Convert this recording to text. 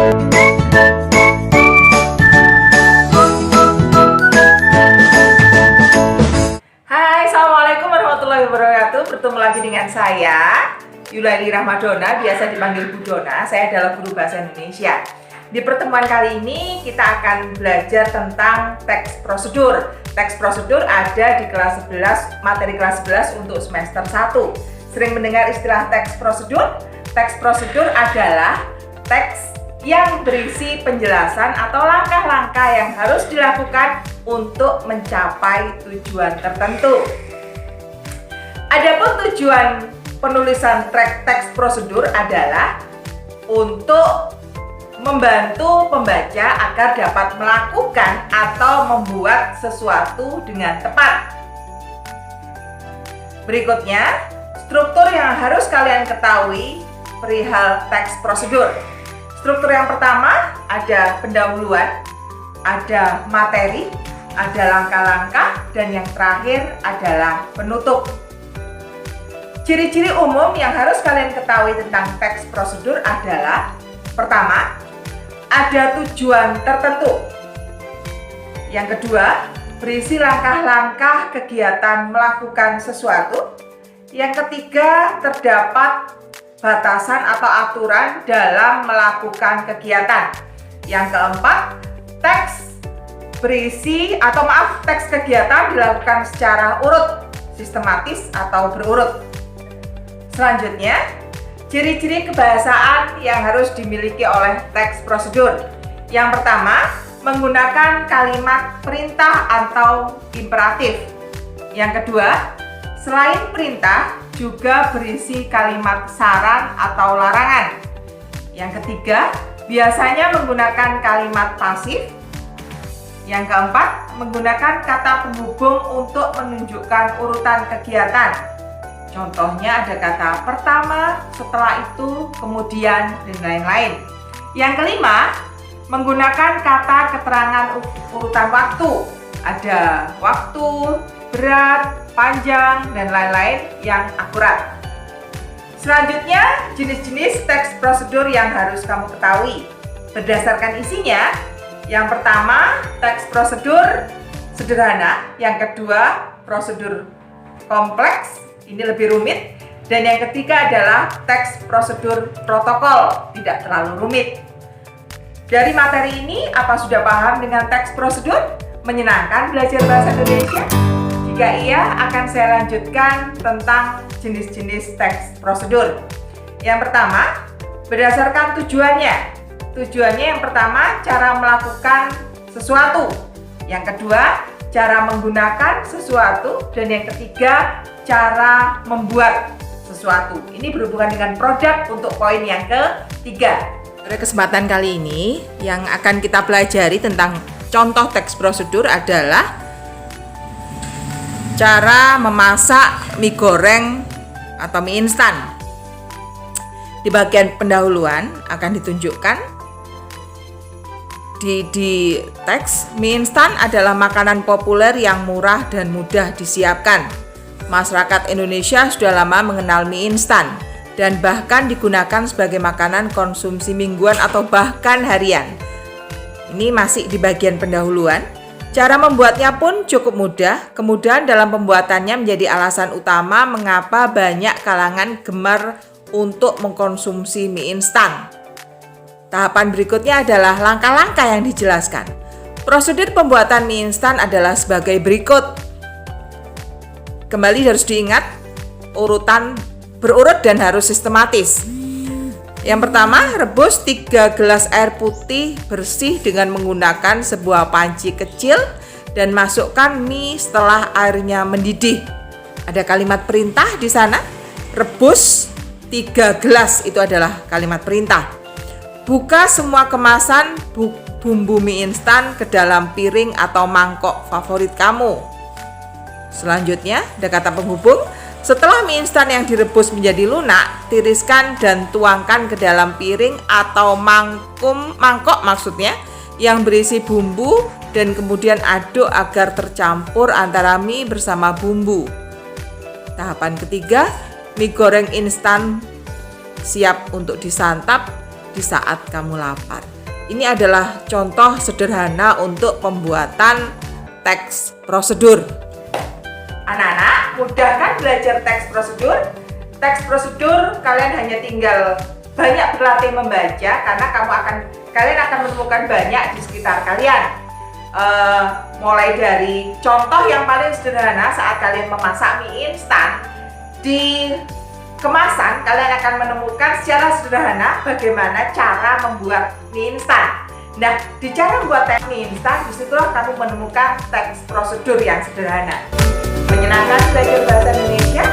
Hai, Assalamualaikum warahmatullahi wabarakatuh. Bertemu lagi dengan saya Yulaili Rahmadona, biasa dipanggil Bu Dona. Saya adalah guru bahasa Indonesia. Di pertemuan kali ini kita akan belajar tentang teks prosedur. Teks prosedur ada di kelas 11, materi kelas 11 untuk semester 1. Sering mendengar istilah teks prosedur? Teks prosedur adalah teks yang berisi penjelasan atau langkah-langkah yang harus dilakukan untuk mencapai tujuan tertentu. Adapun tujuan penulisan teks prosedur adalah untuk membantu pembaca agar dapat melakukan atau membuat sesuatu dengan tepat. Berikutnya, struktur yang harus kalian ketahui perihal teks prosedur. Struktur yang pertama ada pendahuluan, ada materi, ada langkah-langkah, dan yang terakhir adalah penutup. Ciri-ciri umum yang harus kalian ketahui tentang teks prosedur adalah: pertama, ada tujuan tertentu. Yang kedua, berisi langkah-langkah kegiatan melakukan sesuatu. Yang ketiga, terdapat batasan atau aturan dalam melakukan kegiatan. Yang keempat, teks kegiatan dilakukan secara urut, sistematis atau berurut. Selanjutnya, ciri-ciri kebahasaan yang harus dimiliki oleh teks prosedur. Yang pertama, menggunakan kalimat perintah atau imperatif. Yang kedua, selain perintah, juga berisi kalimat saran atau larangan. Yang ketiga, biasanya menggunakan kalimat pasif. Yang keempat, menggunakan kata penghubung untuk menunjukkan urutan kegiatan. Contohnya ada kata pertama, setelah itu, kemudian, dan lain-lain. Yang kelima, menggunakan kata keterangan urutan waktu. Ada waktu, berat, panjang, dan lain-lain yang akurat. Selanjutnya, jenis-jenis teks prosedur yang harus kamu ketahui berdasarkan isinya. Yang pertama, teks prosedur sederhana. Yang kedua, prosedur kompleks, ini lebih rumit. Dan yang ketiga adalah teks prosedur protokol, tidak terlalu rumit. Dari materi ini, apa sudah paham dengan teks prosedur? Menyenangkan belajar bahasa Indonesia? Jika iya, akan saya lanjutkan tentang jenis-jenis teks prosedur. Yang pertama, berdasarkan tujuannya. Tujuannya yang pertama, cara melakukan sesuatu. Yang kedua, cara menggunakan sesuatu. Dan yang ketiga, cara membuat sesuatu. Ini berhubungan dengan produk untuk poin yang ketiga. Pada kesempatan kali ini, yang akan kita pelajari tentang contoh teks prosedur adalah cara memasak mie goreng atau mie instan. Di bagian pendahuluan akan ditunjukkan di teks, mie instan adalah makanan populer yang murah dan mudah disiapkan. Masyarakat Indonesia sudah lama mengenal mie instan dan bahkan digunakan sebagai makanan konsumsi mingguan atau bahkan harian. Ini masih di bagian pendahuluan. Cara membuatnya pun cukup mudah, kemudian dalam pembuatannya menjadi alasan utama mengapa banyak kalangan gemar untuk mengkonsumsi mie instan. Tahapan berikutnya adalah langkah-langkah yang dijelaskan. Prosedur pembuatan mie instan adalah sebagai berikut. Kembali harus diingat, urutan berurut dan harus sistematis. Yang pertama, rebus 3 gelas air putih bersih dengan menggunakan sebuah panci kecil dan masukkan mie setelah airnya mendidih. Ada kalimat perintah di sana. Rebus 3 gelas, itu adalah kalimat perintah. Buka semua kemasan bumbu mie instan ke dalam piring atau mangkok favorit kamu. Selanjutnya, ada kata penghubung. Setelah mie instan yang direbus menjadi lunak, tiriskan dan tuangkan ke dalam piring atau mangkok maksudnya, yang berisi bumbu dan kemudian aduk agar tercampur antara mie bersama bumbu. Tahapan ketiga, mie goreng instan siap untuk disantap di saat kamu lapar. Ini adalah contoh sederhana untuk pembuatan teks prosedur. Anak-anak, mudah kan belajar teks prosedur? Teks prosedur kalian hanya tinggal banyak berlatih membaca karena kalian akan menemukan banyak di sekitar kalian. Mulai dari contoh yang paling sederhana saat kalian memasak mie instan, di kemasan kalian akan menemukan secara sederhana bagaimana cara membuat mie instan. Nah, di cara membuat mie instan, disitulah kamu menemukan teks prosedur yang sederhana. Menyenangkan belajar bahasa Indonesia?